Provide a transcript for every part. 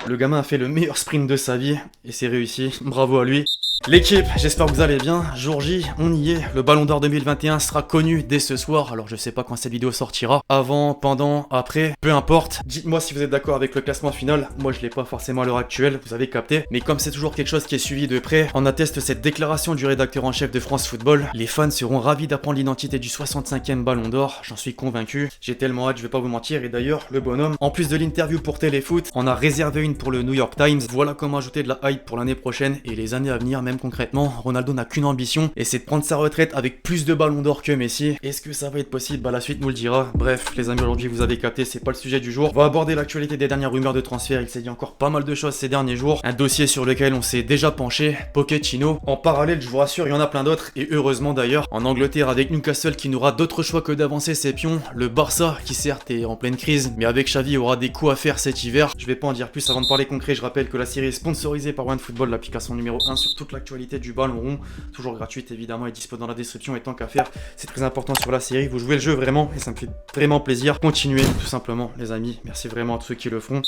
Le gamin a fait le meilleur sprint de sa vie et c'est réussi, bravo à lui. L'équipe, j'espère que vous allez bien. Jour J, on y est. Le Ballon d'Or 2021 sera connu dès ce soir. Alors je sais pas quand cette vidéo sortira. Avant, pendant, après, peu importe. Dites-moi si vous êtes d'accord avec le classement final. Moi je l'ai pas forcément à l'heure actuelle, vous avez capté. Mais comme c'est toujours quelque chose qui est suivi de près, en atteste cette déclaration du rédacteur en chef de France Football. Les fans seront ravis d'apprendre l'identité du 65e Ballon d'Or. J'en suis convaincu. J'ai tellement hâte, je vais pas vous mentir. Et d'ailleurs, le bonhomme, en plus de l'interview pour Téléfoot, en a réservé une pour le New York Times. Voilà comment ajouter de la hype pour l'année prochaine et les années à venir. Même concrètement, Ronaldo n'a qu'une ambition et c'est de prendre sa retraite avec plus de ballons d'or que Messi. Est-ce que ça va être possible? Bah la suite nous le dira. Bref, les amis, aujourd'hui vous avez capté, c'est pas le sujet du jour. On va aborder l'actualité des dernières rumeurs de transfert. Il s'est dit encore pas mal de choses ces derniers jours. Un dossier sur lequel on s'est déjà penché, Pochettino. En parallèle, je vous rassure, il y en a plein d'autres et heureusement d'ailleurs. En Angleterre, avec Newcastle qui n'aura d'autre choix que d'avancer ses pions. Le Barça qui certes est en pleine crise, mais avec Xavi aura des coups à faire cet hiver. Je vais pas en dire plus avant de parler concret. Je rappelle que la série est sponsorisée par OneFootball, l'application numéro 1 sur toute l'actualité du ballon rond, toujours gratuite évidemment et dispo dans la description. Et tant qu'à faire, c'est très important sur la série, vous jouez le jeu vraiment et ça me fait vraiment plaisir. Continuez tout simplement les amis, merci vraiment à tous ceux qui le font.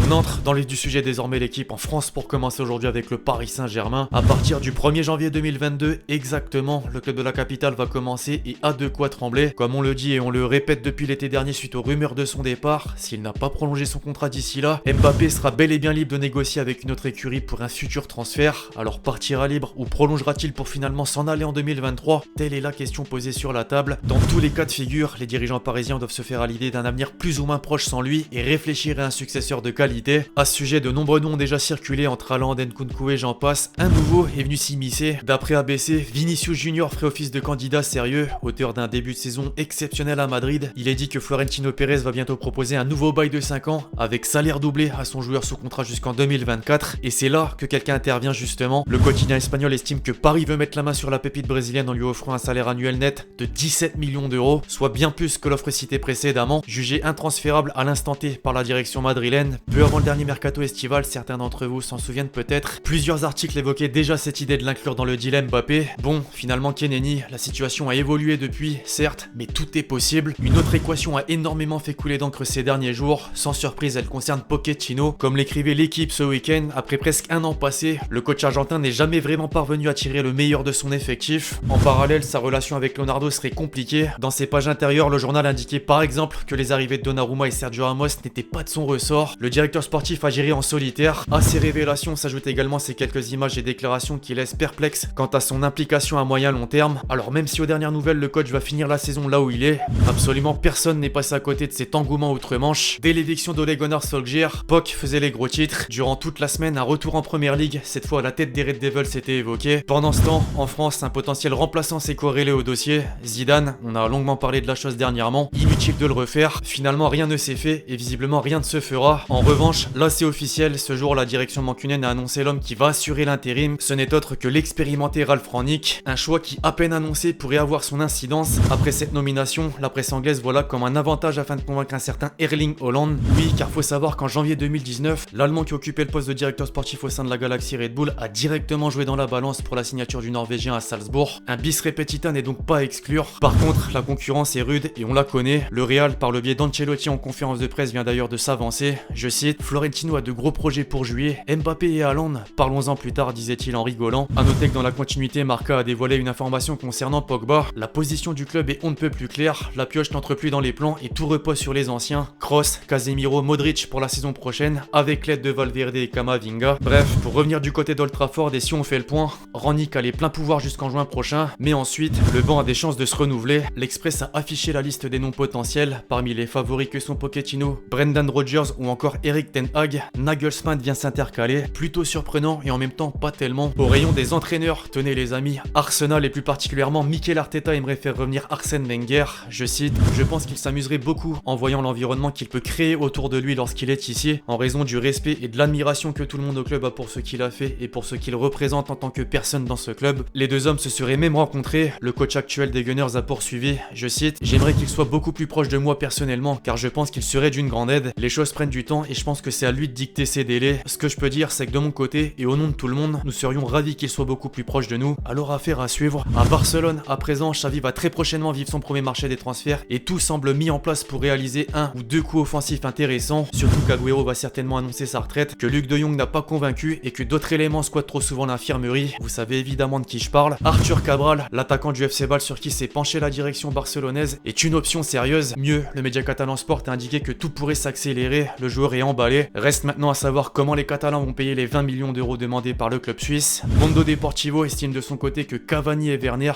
On entre dans le vif du sujet désormais, l'équipe en France pour commencer aujourd'hui avec le Paris Saint-Germain. À partir du 1er janvier 2022 exactement, le club de la capitale va commencer et a de quoi trembler. Comme on le dit et on le répète depuis l'été dernier suite aux rumeurs de son départ, s'il n'a pas prolongé son contrat d'ici là, Mbappé sera bel et bien libre de négocier avec une autre écurie pour un futur transfert. Alors partira libre ou prolongera-t-il pour finalement s'en aller en 2023? Telle est la question posée sur la table. Dans tous les cas de figure, les dirigeants parisiens doivent se faire à l'idée d'un avenir plus ou moins proche sans lui et réfléchir à un successeur de qualité. À ce sujet, de nombreux noms ont déjà circulé entre Haaland, Nkunku et j'en passe. Un nouveau est venu s'immiscer. D'après ABC, Vinicius Junior ferait office de candidat sérieux, auteur d'un début de saison exceptionnel à Madrid. Il est dit que Florentino Pérez va bientôt proposer un nouveau bail de 5 ans avec salaire doublé à son joueur sous contrat jusqu'en 2024. Et c'est là que quelqu'un intervient justement. Le quotidien espagnol estime que Paris veut mettre la main sur la pépite brésilienne en lui offrant un salaire annuel net de 17 millions d'euros, soit bien plus que l'offre citée précédemment, jugée intransférable à l'instant T par la direction madrilène. Peu avant le dernier mercato estival, certains d'entre vous s'en souviennent peut-être, plusieurs articles évoquaient déjà cette idée de l'inclure dans le dilemme Mbappé. Bon, finalement Keneni, la situation a évolué depuis, certes, mais tout est possible. Une autre équation a énormément fait couler d'encre ces derniers jours. Sans surprise, elle concerne Pochettino. Comme l'écrivait l'équipe ce week-end, après presque un an passé, le coach argentin n'est jamais vraiment parvenu à tirer le meilleur de son effectif. En parallèle, sa relation avec Leonardo serait compliquée. Dans ses pages intérieures, le journal indiquait par exemple que les arrivées de Donnarumma et Sergio Ramos n'étaient pas de son ressort. Le directeur sportif a géré en solitaire. À ces révélations s'ajoutent également ces quelques images et déclarations qui laissent perplexe quant à son implication à moyen long terme. Alors même si aux dernières nouvelles le coach va finir la saison là où il est, absolument personne n'est passé à côté de cet engouement outre-Manche. Dès l'éviction d'Ole Gunnar Solskjaer, Poch faisait les gros titres. Durant toute la semaine, un retour en première ligue, cette fois à la tête des Red Devils, s'était évoqué. Pendant ce temps, en France, un potentiel remplaçant s'est corrélé au dossier. Zidane, on a longuement parlé de la chose dernièrement, inutile de le refaire. Finalement, rien ne s'est fait et visiblement rien ne se fera. En revanche, là c'est officiel, ce jour la direction mancunienne a annoncé l'homme qui va assurer l'intérim. Ce n'est autre que l'expérimenté Ralf Rangnick, un choix qui, à peine annoncé, pourrait avoir son incidence. Après cette nomination, la presse anglaise voit là comme un avantage afin de convaincre un certain Erling Haaland. Oui, car faut savoir qu'en janvier 2019, l'Allemand qui occupait le poste de directeur sportif au sein de la galaxie Red Bull a directement joué dans la balance pour la signature du Norvégien à Salzbourg. Un bis repetita n'est donc pas à exclure. Par contre, la concurrence est rude et on la connaît. Le Real, par le biais d'Ancelotti en conférence de presse, vient d'ailleurs de s'avancer. Je cite, Florentino a de gros projets pour juillet. Mbappé et Haaland, parlons-en plus tard, disait-il en rigolant. A noter que dans la continuité, Marca a dévoilé une information concernant Pogba. La position du club est on ne peut plus claire. La pioche n'entre plus dans les plans et tout repose sur les anciens. Kroos, Casemiro, Modric pour la saison prochaine, avec l'aide de Valverde et Camavinga. Bref, pour revenir du côté d'Old Trafford et si on fait le point, Rangnick a les pleins pouvoirs jusqu'en juin prochain, mais ensuite, le banc a des chances de se renouveler. L'Express a affiché la liste des noms potentiels. Parmi les favoris que sont Pochettino, Brendan Rodgers ou encore Erik ten Hag, Nagelsmann vient s'intercaler. Plutôt surprenant et en même temps pas tellement. Au rayon des entraîneurs, tenez les amis, Arsenal et plus particulièrement Mikel Arteta aimerait faire revenir Arsène Wenger. Je cite, je pense qu'il s'amuserait beaucoup en voyant l'environnement qu'il peut créer autour de lui lorsqu'il est ici, en raison du respect et de l'admiration que tout le monde au club a pour ce qu'il a fait et pour ce qu'il représente en tant que personne dans ce club. Les deux hommes se seraient même rencontrés. Le coach actuel des Gunners a poursuivi, je cite, j'aimerais qu'il soit beaucoup plus proche de moi personnellement car je pense qu'il serait d'une grande aide. Les choses prennent du temps temps et je pense que c'est à lui de dicter ses délais. Ce que je peux dire, c'est que de mon côté et au nom de tout le monde, nous serions ravis qu'il soit beaucoup plus proche de nous. Alors affaire à suivre. À Barcelone, à présent, Xavi va très prochainement vivre son premier marché des transferts et tout semble mis en place pour réaliser un ou deux coups offensifs intéressants. Surtout qu'Agüero va certainement annoncer sa retraite, que Luc de Jong n'a pas convaincu et que d'autres éléments squattent trop souvent l'infirmerie. Vous savez évidemment de qui je parle. Arthur Cabral, l'attaquant du FC Bâle sur qui s'est penché la direction barcelonaise, est une option sérieuse. Mieux, le média catalan Sport a indiqué que tout pourrait s'accélérer, le joueur est emballé. Reste maintenant à savoir comment les Catalans vont payer les 20 millions d'euros demandés par le club suisse. Mondo Deportivo estime de son côté que Cavani et Werner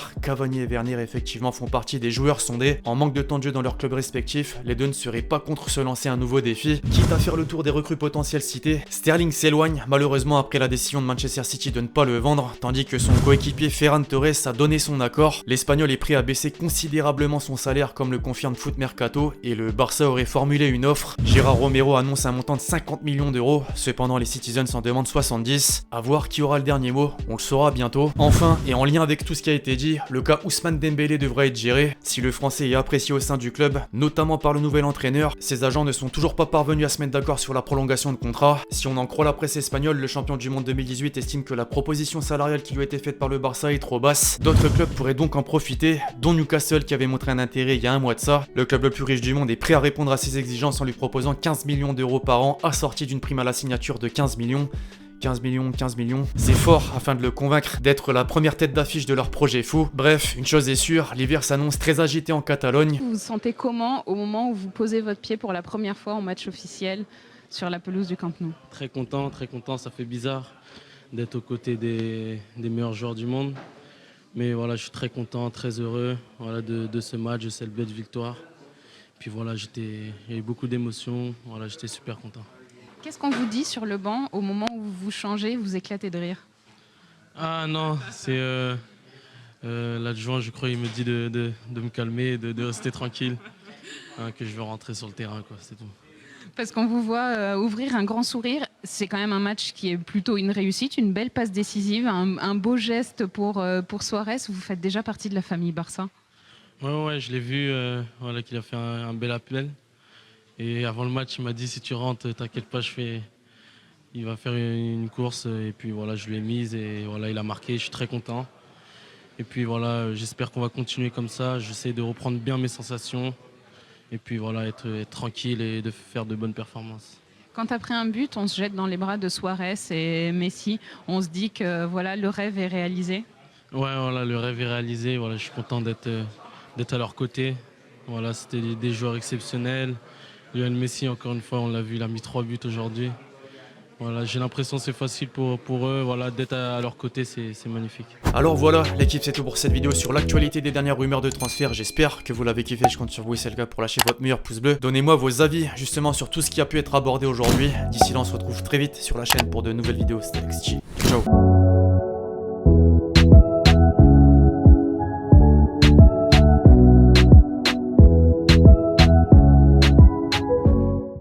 effectivement font partie des joueurs sondés. En manque de temps de jeu dans leurs clubs respectifs, les deux ne seraient pas contre se lancer un nouveau défi. Quitte à faire le tour des recrues potentielles citées, Sterling s'éloigne malheureusement après la décision de Manchester City de ne pas le vendre, tandis que son coéquipier Ferran Torres a donné son accord. L'Espagnol est prêt à baisser considérablement son salaire comme le confirme Foot Mercato et le Barça aurait formulé une offre. Gérard Romero annonce un montant de 50 millions d'euros, cependant les Citizens en demandent 70. À voir qui aura le dernier mot, on le saura bientôt. Enfin, et en lien avec tout ce qui a été dit, le cas Ousmane Dembélé devrait être géré. Si le français est apprécié au sein du club, notamment par le nouvel entraîneur, ses agents ne sont toujours pas parvenus à se mettre d'accord sur la prolongation de contrat. Si on en croit la presse espagnole, le champion du monde 2018 estime que la proposition salariale qui lui a été faite par le Barça est trop basse. D'autres clubs pourraient donc en profiter, dont Newcastle qui avait montré un intérêt il y a un mois de ça. Le club le plus riche du monde est prêt à répondre à ses exigences en lui proposant 15 millions d'euros par an, assorti d'une prime à la signature de 15 millions. 15 millions, c'est fort afin de le convaincre d'être la première tête d'affiche de leur projet fou. Bref, une chose est sûre, l'hiver s'annonce très agité en Catalogne. Vous vous sentez comment au moment où vous posez votre pied pour la première fois en match officiel sur la pelouse du Camp Nou? Très content, ça fait bizarre d'être aux côtés des meilleurs joueurs du monde. Mais voilà, je suis très content, très heureux voilà, de ce match, de cette belle victoire. Puis voilà, il y a eu beaucoup d'émotions, voilà, j'étais super content. Qu'est-ce qu'on vous dit sur le banc au moment où vous changez, vous éclatez de rire? Ah non, c'est l'adjoint, je crois, il me dit de me calmer, de rester tranquille, hein, que je veux rentrer sur le terrain, quoi, c'est tout. Parce qu'on vous voit ouvrir un grand sourire, c'est quand même un match qui est plutôt une réussite, une belle passe décisive, un beau geste pour Suarez. Vous faites déjà partie de la famille Barça. Ouais, je l'ai vu, voilà, qu'il a fait un bel appel. Et avant le match, il m'a dit si tu rentres, t'inquiète pas, il va faire une course. Et puis voilà, je lui ai mise et voilà, il a marqué. Je suis très content. Et puis voilà, j'espère qu'on va continuer comme ça. J'essaie de reprendre bien mes sensations. Et puis voilà, être tranquille et de faire de bonnes performances. Quand après un but, on se jette dans les bras de Suarez et Messi, on se dit que voilà, le rêve est réalisé. Ouais, voilà, le rêve est réalisé. Voilà, je suis content d'être à leur côté. Voilà, c'était des joueurs exceptionnels. Lionel Messi, encore une fois, on l'a vu, il a mis 3 buts aujourd'hui. Voilà, j'ai l'impression que c'est facile pour eux, voilà, d'être à leur côté, c'est magnifique. Alors voilà, l'équipe, c'est tout pour cette vidéo sur l'actualité des dernières rumeurs de transfert. J'espère que vous l'avez kiffé, je compte sur vous et c'est le cas pour lâcher votre meilleur pouce bleu. Donnez-moi vos avis justement sur tout ce qui a pu être abordé aujourd'hui. D'ici là, on se retrouve très vite sur la chaîne pour de nouvelles vidéos. C'était XG. Ciao.